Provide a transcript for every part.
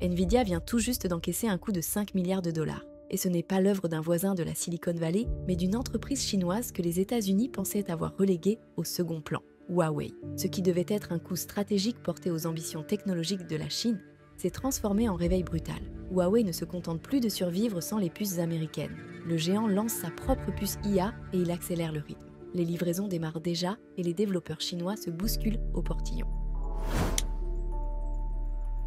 Nvidia vient tout juste d'encaisser un coût de 5 milliards de dollars. Et ce n'est pas l'œuvre d'un voisin de la Silicon Valley, mais d'une entreprise chinoise que les États-Unis pensaient avoir reléguée au second plan, Huawei. Ce qui devait être un coup stratégique porté aux ambitions technologiques de la Chine s'est transformé en réveil brutal. Huawei ne se contente plus de survivre sans les puces américaines. Le géant lance sa propre puce IA et il accélère le rythme. Les livraisons démarrent déjà et les développeurs chinois se bousculent au portillon.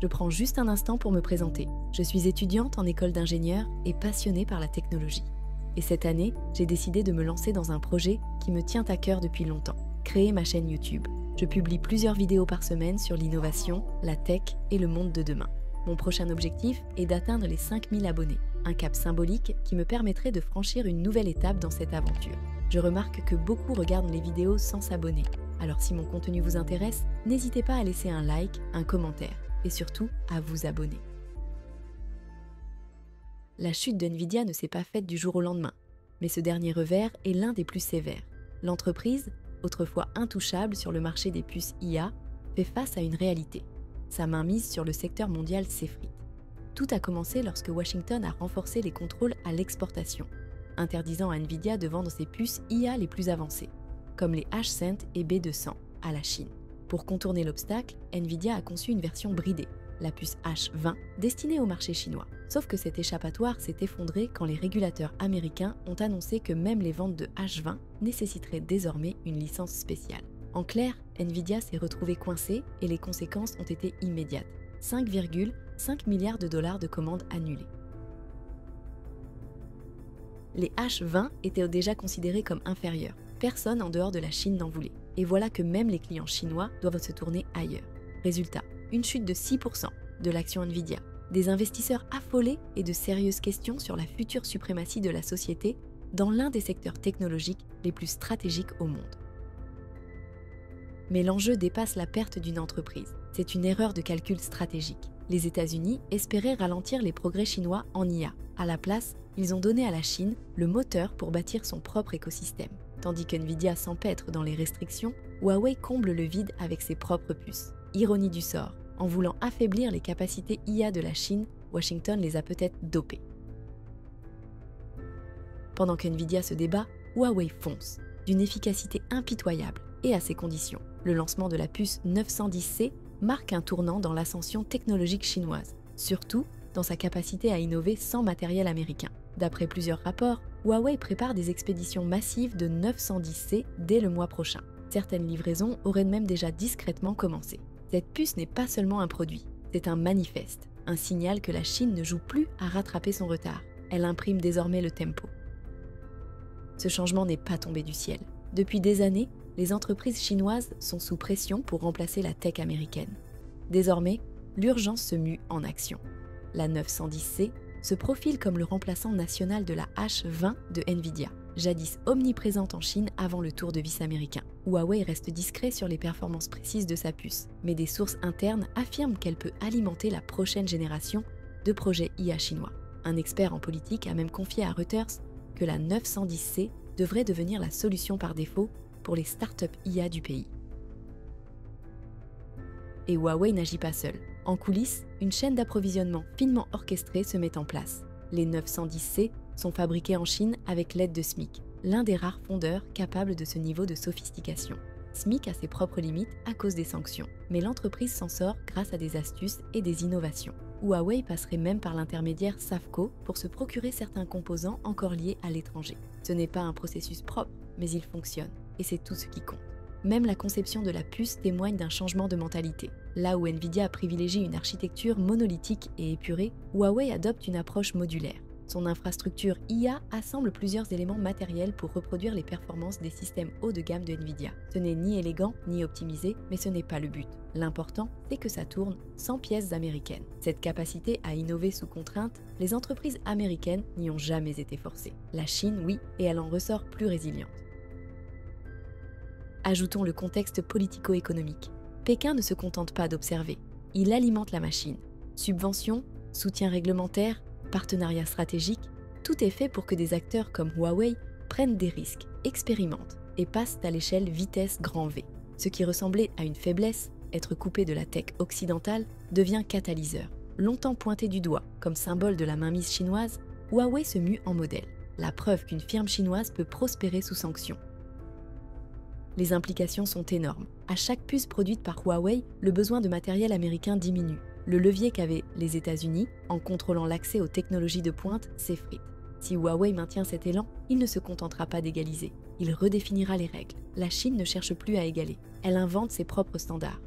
Je prends juste un instant pour me présenter. Je suis étudiante en école d'ingénieur et passionnée par la technologie. Et cette année, j'ai décidé de me lancer dans un projet qui me tient à cœur depuis longtemps, créer ma chaîne YouTube. Je publie plusieurs vidéos par semaine sur l'innovation, la tech et le monde de demain. Mon prochain objectif est d'atteindre les 5000 abonnés, un cap symbolique qui me permettrait de franchir une nouvelle étape dans cette aventure. Je remarque que beaucoup regardent les vidéos sans s'abonner. Alors si mon contenu vous intéresse, n'hésitez pas à laisser un like, un commentaire et surtout à vous abonner. La chute d'Nvidia ne s'est pas faite du jour au lendemain, mais ce dernier revers est l'un des plus sévères. L'entreprise, autrefois intouchable sur le marché des puces IA, fait face à une réalité. Sa mainmise sur le secteur mondial s'effrite. Tout a commencé lorsque Washington a renforcé les contrôles à l'exportation, interdisant à Nvidia de vendre ses puces IA les plus avancées, comme les H100 et B200, à la Chine. Pour contourner l'obstacle, Nvidia a conçu une version bridée, la puce H20, destinée au marché chinois. Sauf que cet échappatoire s'est effondré quand les régulateurs américains ont annoncé que même les ventes de H20 nécessiteraient désormais une licence spéciale. En clair, Nvidia s'est retrouvée coincée et les conséquences ont été immédiates. 5,5 milliards de dollars de commandes annulées. Les H20 étaient déjà considérés comme inférieurs. Personne en dehors de la Chine n'en voulait. Et voilà que même les clients chinois doivent se tourner ailleurs. Résultat, une chute de 6% de l'action Nvidia, des investisseurs affolés et de sérieuses questions sur la future suprématie de la société dans l'un des secteurs technologiques les plus stratégiques au monde. Mais l'enjeu dépasse la perte d'une entreprise. C'est une erreur de calcul stratégique. Les États-Unis espéraient ralentir les progrès chinois en IA. À la place, ils ont donné à la Chine le moteur pour bâtir son propre écosystème. Tandis qu'Nvidia s'empêtre dans les restrictions, Huawei comble le vide avec ses propres puces. Ironie du sort, en voulant affaiblir les capacités IA de la Chine, Washington les a peut-être dopées. Pendant qu'Nvidia se débat, Huawei fonce, d'une efficacité impitoyable et à ses conditions. Le lancement de la puce 910C marque un tournant dans l'ascension technologique chinoise, surtout dans sa capacité à innover sans matériel américain. D'après plusieurs rapports, Huawei prépare des expéditions massives de 910C dès le mois prochain. Certaines livraisons auraient même déjà discrètement commencé. Cette puce n'est pas seulement un produit, c'est un manifeste, un signal que la Chine ne joue plus à rattraper son retard. Elle imprime désormais le tempo. Ce changement n'est pas tombé du ciel. Depuis des années, les entreprises chinoises sont sous pression pour remplacer la tech américaine. Désormais, l'urgence se mue en action. La 910C se profile comme le remplaçant national de la H20 de Nvidia, jadis omniprésente en Chine avant le tour de vis américain. Huawei reste discret sur les performances précises de sa puce, mais des sources internes affirment qu'elle peut alimenter la prochaine génération de projets IA chinois. Un expert en politique a même confié à Reuters que la 910C devrait devenir la solution par défaut pour les startups IA du pays. Et Huawei n'agit pas seul. En coulisses, une chaîne d'approvisionnement finement orchestrée se met en place. Les 910C sont fabriqués en Chine avec l'aide de SMIC, l'un des rares fondeurs capables de ce niveau de sophistication. SMIC a ses propres limites à cause des sanctions, mais l'entreprise s'en sort grâce à des astuces et des innovations. Huawei passerait même par l'intermédiaire SAFCO pour se procurer certains composants encore liés à l'étranger. Ce n'est pas un processus propre, mais il fonctionne, et c'est tout ce qui compte. Même la conception de la puce témoigne d'un changement de mentalité. Là où Nvidia privilégie une architecture monolithique et épurée, Huawei adopte une approche modulaire. Son infrastructure IA assemble plusieurs éléments matériels pour reproduire les performances des systèmes haut de gamme de Nvidia. Ce n'est ni élégant ni optimisé, mais ce n'est pas le but. L'important, c'est que ça tourne sans pièces américaines. Cette capacité à innover sous contrainte, les entreprises américaines n'y ont jamais été forcées. La Chine, oui, et elle en ressort plus résiliente. Ajoutons le contexte politico-économique. Pékin ne se contente pas d'observer, il alimente la machine. Subventions, soutien réglementaire, partenariats stratégiques, tout est fait pour que des acteurs comme Huawei prennent des risques, expérimentent et passent à l'échelle vitesse grand V. Ce qui ressemblait à une faiblesse, être coupé de la tech occidentale, devient catalyseur. Longtemps pointé du doigt comme symbole de la mainmise chinoise, Huawei se mue en modèle, la preuve qu'une firme chinoise peut prospérer sous sanctions. Les implications sont énormes. À chaque puce produite par Huawei, le besoin de matériel américain diminue. Le levier qu'avaient les États-Unis, en contrôlant l'accès aux technologies de pointe, s'effrite. Si Huawei maintient cet élan, il ne se contentera pas d'égaliser. Il redéfinira les règles. La Chine ne cherche plus à égaler. Elle invente ses propres standards.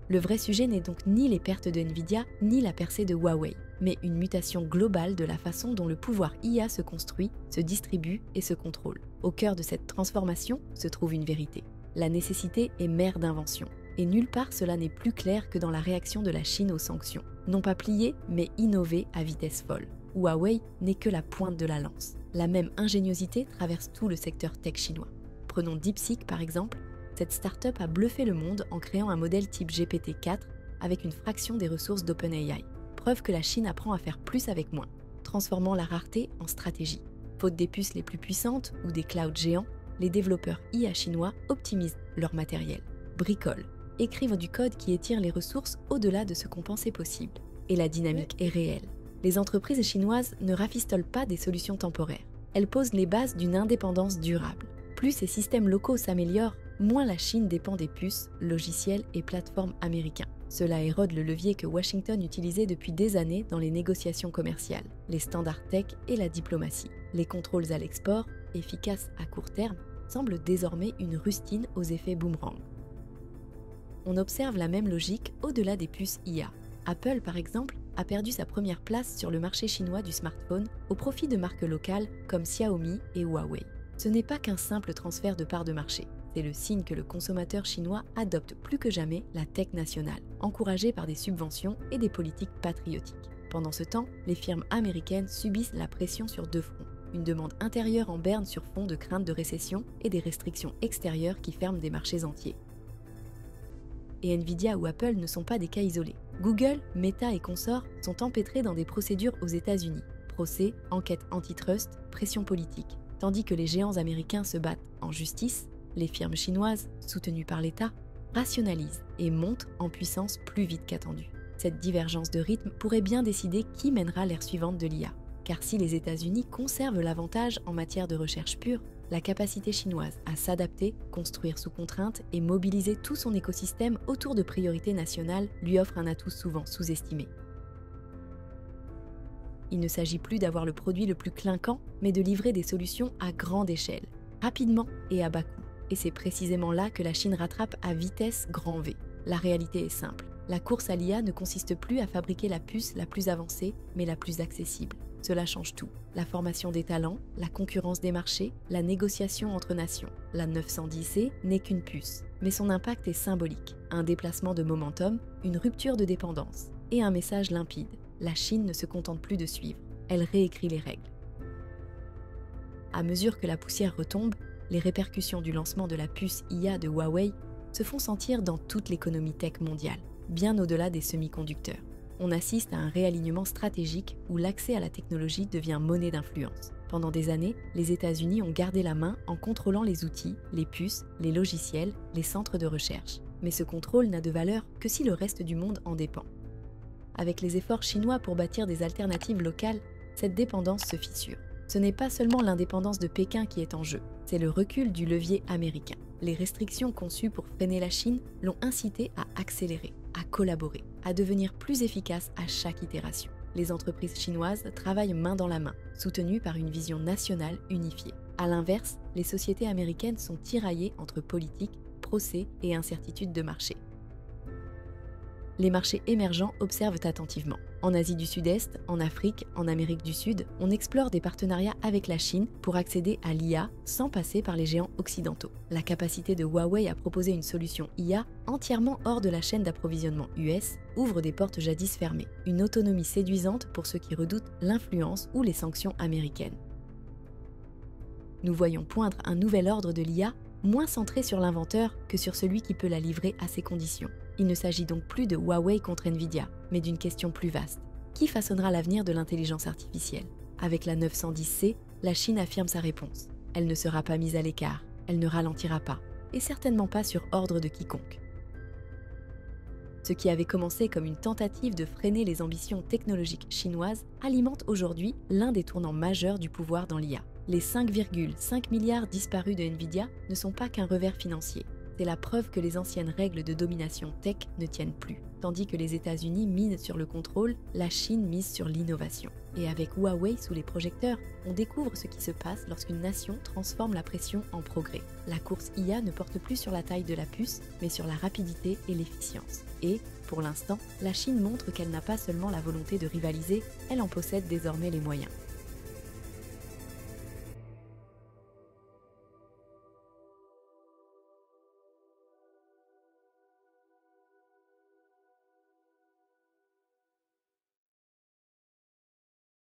Le vrai sujet n'est donc ni les pertes de Nvidia, ni la percée de Huawei, mais une mutation globale de la façon dont le pouvoir IA se construit, se distribue et se contrôle. Au cœur de cette transformation se trouve une vérité. La nécessité est mère d'invention. Et nulle part cela n'est plus clair que dans la réaction de la Chine aux sanctions. Non pas plier, mais innover à vitesse folle. Huawei n'est que la pointe de la lance. La même ingéniosité traverse tout le secteur tech chinois. Prenons DeepSeek par exemple. Cette start-up a bluffé le monde en créant un modèle type GPT-4 avec une fraction des ressources d'OpenAI. Preuve que la Chine apprend à faire plus avec moins, transformant la rareté en stratégie. Faute des puces les plus puissantes ou des clouds géants, les développeurs IA chinois optimisent leur matériel, bricolent, écrivent du code qui étire les ressources au-delà de ce qu'on pensait possible. Et la dynamique est réelle. Les entreprises chinoises ne rafistolent pas des solutions temporaires. Elles posent les bases d'une indépendance durable. Plus ces systèmes locaux s'améliorent, moins la Chine dépend des puces, logiciels et plateformes américains. Cela érode le levier que Washington utilisait depuis des années dans les négociations commerciales, les standards tech et la diplomatie. Les contrôles à l'export, efficaces à court terme, semblent désormais une rustine aux effets boomerang. On observe la même logique au-delà des puces IA. Apple, par exemple, a perdu sa première place sur le marché chinois du smartphone au profit de marques locales comme Xiaomi et Huawei. Ce n'est pas qu'un simple transfert de parts de marché. C'est le signe que le consommateur chinois adopte plus que jamais la tech nationale, encouragée par des subventions et des politiques patriotiques. Pendant ce temps, les firmes américaines subissent la pression sur deux fronts. Une demande intérieure en berne sur fond de crainte de récession et des restrictions extérieures qui ferment des marchés entiers. Et Nvidia ou Apple ne sont pas des cas isolés. Google, Meta et consorts sont empêtrés dans des procédures aux États-Unis. Procès, enquêtes antitrust, pression politique. Tandis que les géants américains se battent en justice, les firmes chinoises, soutenues par l'État, rationalisent et montent en puissance plus vite qu'attendu. Cette divergence de rythme pourrait bien décider qui mènera l'ère suivante de l'IA. Car si les États-Unis conservent l'avantage en matière de recherche pure, la capacité chinoise à s'adapter, construire sous contrainte et mobiliser tout son écosystème autour de priorités nationales lui offre un atout souvent sous-estimé. Il ne s'agit plus d'avoir le produit le plus clinquant, mais de livrer des solutions à grande échelle, rapidement et à bas coût. Et c'est précisément là que la Chine rattrape à vitesse grand V. La réalité est simple. La course à l'IA ne consiste plus à fabriquer la puce la plus avancée, mais la plus accessible. Cela change tout. La formation des talents, la concurrence des marchés, la négociation entre nations. La 910C n'est qu'une puce, mais son impact est symbolique. Un déplacement de momentum, une rupture de dépendance et un message limpide. La Chine ne se contente plus de suivre. Elle réécrit les règles. À mesure que la poussière retombe, les répercussions du lancement de la puce IA de Huawei se font sentir dans toute l'économie tech mondiale, bien au-delà des semi-conducteurs. On assiste à un réalignement stratégique où l'accès à la technologie devient monnaie d'influence. Pendant des années, les États-Unis ont gardé la main en contrôlant les outils, les puces, les logiciels, les centres de recherche. Mais ce contrôle n'a de valeur que si le reste du monde en dépend. Avec les efforts chinois pour bâtir des alternatives locales, cette dépendance se fissure. Ce n'est pas seulement l'indépendance de Pékin qui est en jeu, c'est le recul du levier américain. Les restrictions conçues pour freiner la Chine l'ont incité à accélérer, à collaborer, à devenir plus efficace à chaque itération. Les entreprises chinoises travaillent main dans la main, soutenues par une vision nationale unifiée. À l'inverse, les sociétés américaines sont tiraillées entre politique, procès et incertitudes de marché. Les marchés émergents observent attentivement. En Asie du Sud-Est, en Afrique, en Amérique du Sud, on explore des partenariats avec la Chine pour accéder à l'IA sans passer par les géants occidentaux. La capacité de Huawei à proposer une solution IA entièrement hors de la chaîne d'approvisionnement US ouvre des portes jadis fermées. Une autonomie séduisante pour ceux qui redoutent l'influence ou les sanctions américaines. Nous voyons poindre un nouvel ordre de l'IA moins centré sur l'inventeur que sur celui qui peut la livrer à ses conditions. Il ne s'agit donc plus de Huawei contre Nvidia, mais d'une question plus vaste. Qui façonnera l'avenir de l'intelligence artificielle ? Avec la 910C, la Chine affirme sa réponse. Elle ne sera pas mise à l'écart, elle ne ralentira pas, et certainement pas sur ordre de quiconque. Ce qui avait commencé comme une tentative de freiner les ambitions technologiques chinoises alimente aujourd'hui l'un des tournants majeurs du pouvoir dans l'IA. Les 5,5 milliards disparus de Nvidia ne sont pas qu'un revers financier. C'est la preuve que les anciennes règles de domination tech ne tiennent plus. Tandis que les États-Unis misent sur le contrôle, la Chine mise sur l'innovation. Et avec Huawei sous les projecteurs, on découvre ce qui se passe lorsqu'une nation transforme la pression en progrès. La course IA ne porte plus sur la taille de la puce, mais sur la rapidité et l'efficience. Et, pour l'instant, la Chine montre qu'elle n'a pas seulement la volonté de rivaliser, elle en possède désormais les moyens.